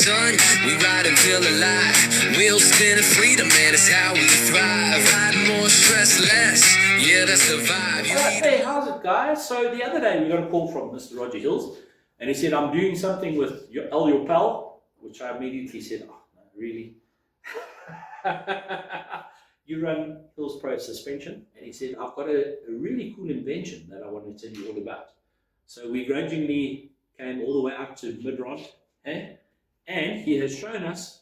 sun, we ride and feel alive. Wheels spinning, freedom, man, it's how we thrive. Ride more, stress less, yeah, that's the vibe. Hey, how's it, guys? So the other day we got a call from Mr. Roger Hills, and he said, I'm doing something with your pal, which I immediately said, oh, no, really? You run Hills Pro Suspension, and he said, I've got a really cool invention that I want to tell you all about. So we grudgingly came all the way up to Midrand, and he has shown us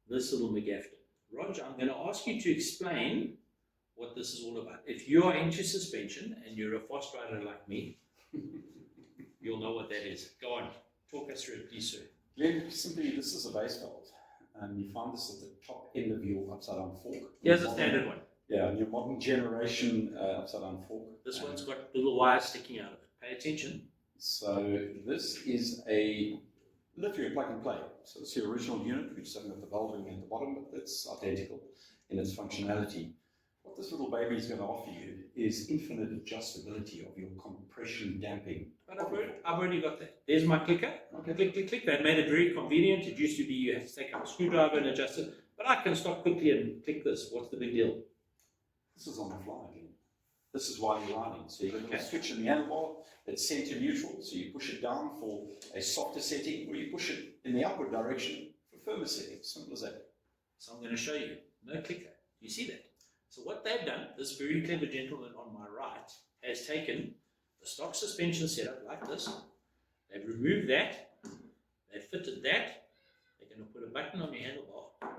this little McGafton. Roger, I'm going to ask you to explain what this is all about. If you are into suspension and you're a fast rider like me, you'll know what that is. Go on, talk us through it, please, sir. Glenn, simply, this is a base valve. You find this at the top end of your upside-down fork. Here's a standard one. Yeah, and your modern generation upside-down fork. This one's got little wires sticking out of it. Pay attention. So this is a literally a plug and play. So it's the original unit. We just haven't got the valving at the bottom, but it's identical in its functionality. What this little baby is going to offer you is infinite adjustability of your compression damping. But I've already got that. There's my clicker. Okay. Click, click, click. That made it very convenient. It used to be you had to take out a screwdriver and adjust it. But I can stop quickly and click this. What's the big deal? This is on the fly again. This is while you're riding. So you've got a switch in the handlebar that's center neutral. So you push it down for a softer setting, or you push it in the upward direction for firmer settings. Simple as that. So I'm going to show you. No clicker. You see that? So what they've done, this very clever gentleman on my right has taken the stock suspension setup like this. They've removed that. They've fitted that. They're going to put a button on your handlebar,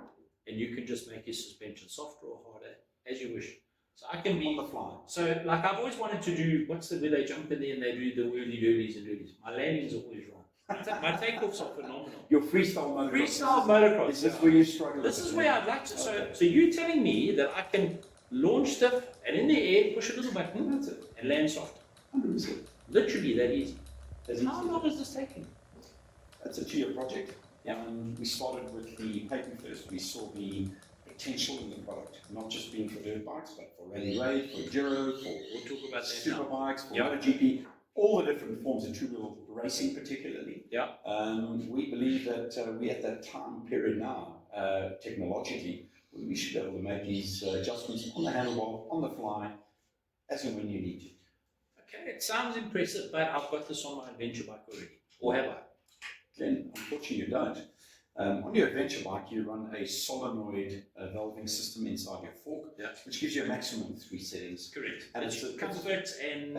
and you can just make your suspension softer or harder as you wish. So I can be on the fly. So like I've always wanted to do, where they jump in there and they do the whirly-durlies and doolies. My landings are always wrong. My takeoffs are phenomenal. Your freestyle motocross. Freestyle motocross. Is this where you struggle? This is where I'd like to. So you're telling me that I can launch stuff and in the air push a little button and land soft. 100%. Literally that easy. How long is this taking? That's a 2-year project. We started with the patent first. We saw the potential in the product, not just being for dirt bikes, but for rally raid, for Giro, for we'll talk about that super now. Bikes, for MotoGP, all the different forms of two-wheel racing particularly. Yeah. We believe that we at that time period now, technologically, we should be able to make these adjustments on the handlebar, on the fly, as and when you need to. Okay, it sounds impressive, but I've got this on my adventure bike already. Or have I? Then, unfortunately, you don't. On your adventure bike, you run a solenoid valving system inside your fork, which gives you a maximum of 3 settings. Correct. And it's comfort and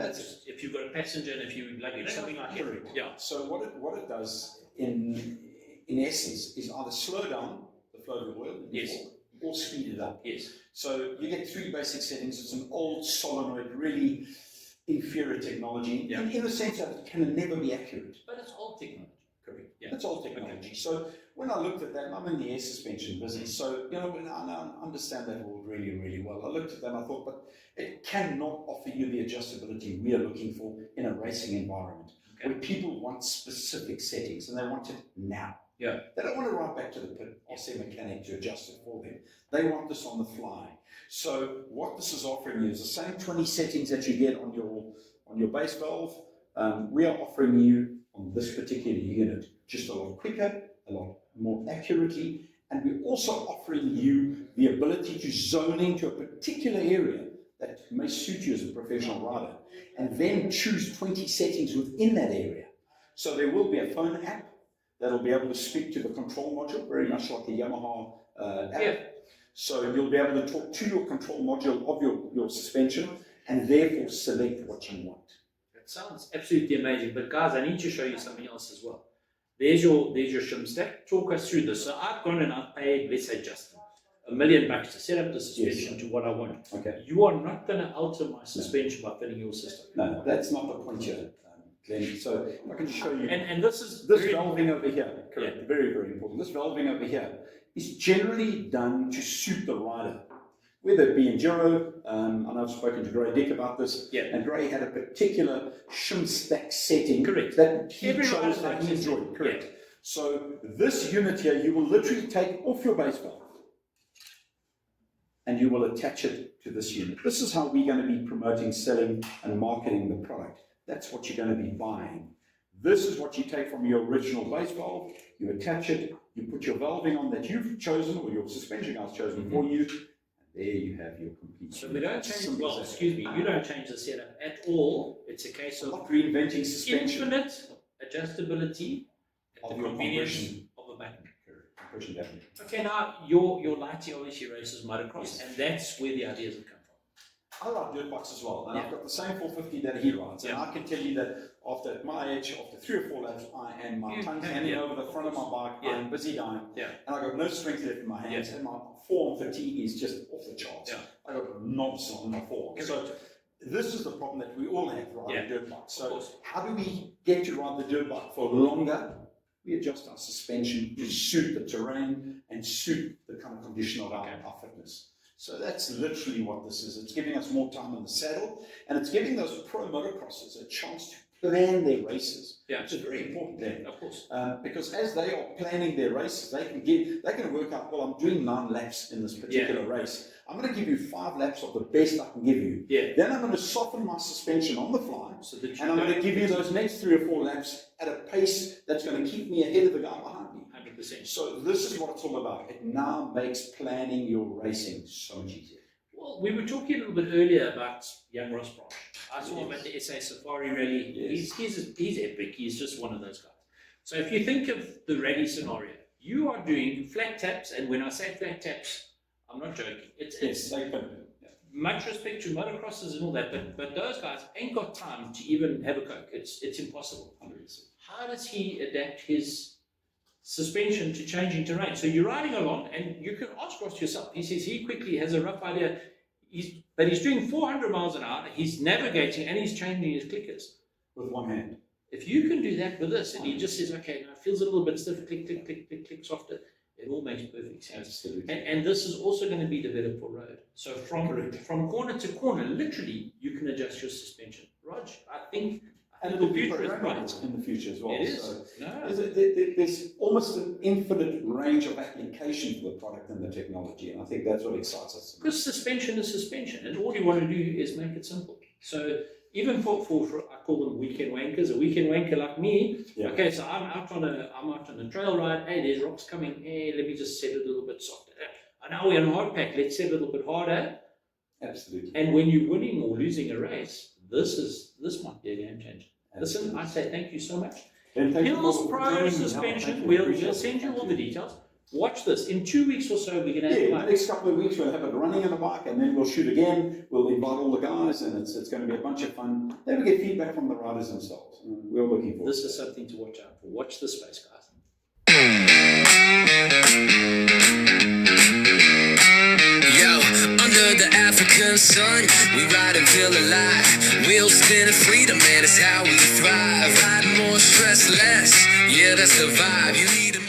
if you've got a passenger and if you luggage, something like that. Correct. Yeah. So what it does in essence is either slow down the flow of the oil in your fork or speed it up. Yes. So you get 3 basic settings. It's an old solenoid, really inferior technology in the sense that it can never be accurate. But it's old technology. Correct. Yeah. It's old technology. Okay. So when I looked at that, and I'm in the air suspension business, so I understand that world really, really well. I looked at that and I thought, but it cannot offer you the adjustability we are looking for in a racing environment where people want specific settings and they want it now. Yeah. They don't want to ride back to the pit, ask their mechanic to adjust it for them. They want this on the fly. So what this is offering you is the same 20 settings that you get on your base valve. We are offering you on this particular unit just a lot quicker, a lot more accurately, and we're also offering you the ability to zone into a particular area that may suit you as a professional rider, and then choose 20 settings within that area. So there will be a phone app that'll be able to speak to the control module, very much like the Yamaha app. So you'll be able to talk to your control module of your suspension and therefore select what you want. That sounds absolutely amazing, but guys, I need to show you something else as well. There's your shim stack. Talk us through this. So I've gone and I've paid, let's say, just $1 million to set up the suspension to what I want. Okay. You are not going to alter my suspension by fitting your system. No, that's not the point here, Glenn. So I can show you. And this is this valving over here. Correct. Yeah. Very, very important. This valving over here is generally done to suit the rider. Whether it be in Giro, and I've spoken to Gray Dick about this, and Gray had a particular shim stack setting that he chose that he enjoyed. Correct. So this unit here, you will literally take off your base valve and you will attach it to this unit. This is how we're going to be promoting, selling, and marketing the product. That's what you're going to be buying. This is what you take from your original base valve, you attach it, you put your valving on that you've chosen, or your suspension guy's chosen for you, and there you have your complete. So we don't change, well, excuse me, you don't change the setup at all. It's a case of not reinventing suspension. infinite adjustability at Of the your convenience compression. of a button. Compression button. Okay, now your lighty obviously races motocross, and that's where the ideas have come from. I ride dirt bikes as well, and Yeah. I've got the same 450 that he rides, and Yeah. I can tell you that after at my age, after 3 or 4 laps, my You tongue's can, hanging yeah, over the front of my bike, Yeah. I'm busy dying, Yeah. and I've got no strength left in my hands, Yeah. and my forearm fatigue is just off the charts. Yeah. I've got knobs on my forearm. So this is the problem that we all have riding Yeah. dirt bikes. Of So course. how do we get to ride the dirt bike for longer? We adjust our suspension to suit the terrain and suit the kind of condition of our fitness. So that's literally what this is. It's giving us more time in the saddle, and it's giving those pro motocrossers a chance to plan their races, Yeah. which is very important then. Of course. Because as they are planning their races, they can work out, well, I'm doing 9 laps in this particular race. I'm going to give you 5 laps of the best I can give you. Yeah. Then I'm going to soften my suspension on the fly, So that and I'm going to give you those next 3 or 4 laps at a pace that's going to keep me ahead of the guy behind me. 100%. So this is what it's all about. It now makes planning your racing so much easier. Well, we were talking a little bit earlier about young Ross Branch. I saw him at the SA Safari Rally. Yes. He's epic. He's just one of those guys. So if you think of the rally scenario, you are doing flat taps, and when I say flat taps, I'm not joking. It's much respect to motocrossers and all that, but those guys ain't got time to even have a Coke. It's impossible. 100%. How does he adapt his suspension to changing terrain? So you're riding along, and you can ask Ross yourself. He says he quickly has a rough idea. But he's doing 400 miles an hour. He's navigating, and he's changing his clickers With one hand. If you can do that with this, and he just says, okay, now it feels a little bit stiff, click, click, click, click, click, softer. It all makes perfect sense. Absolutely. And this is also going to be developed for road. So from corner to corner, literally, you can adjust your suspension. Rog, I think And the it'll be future is programmable bright. in the future as well. It is. So No. there's almost an infinite range of application for the product and the technology, and I think that's what excites us. Because suspension is suspension, and all you want to do is make it simple. So even for I call them weekend wankers, a weekend wanker like me. Yeah. Okay, so I'm out on a trail ride. Hey, there's rocks coming. Hey, let me just set it a little bit softer. And now we're on hard pack. Let's set it a little bit harder. Absolutely. And when you're winning or losing a race, this might be a game changer. Listen, I say thank you so much. Hills Pro Suspension. We'll send you all the details. Watch this. In 2 weeks or so, we're going to have Yeah, the next couple of weeks we'll have it running in the bike, and then we'll shoot again. We'll invite all the guys, and it's going to be a bunch of fun. Then we get feedback from the riders themselves. We're looking forward. This is something to watch out for. Watch this space, guys. Yo, under the African sun, we ride and feel alive. Wheels spinning, freedom, man, is how we thrive. Ride more, stress less. Yeah, that's the vibe. You need a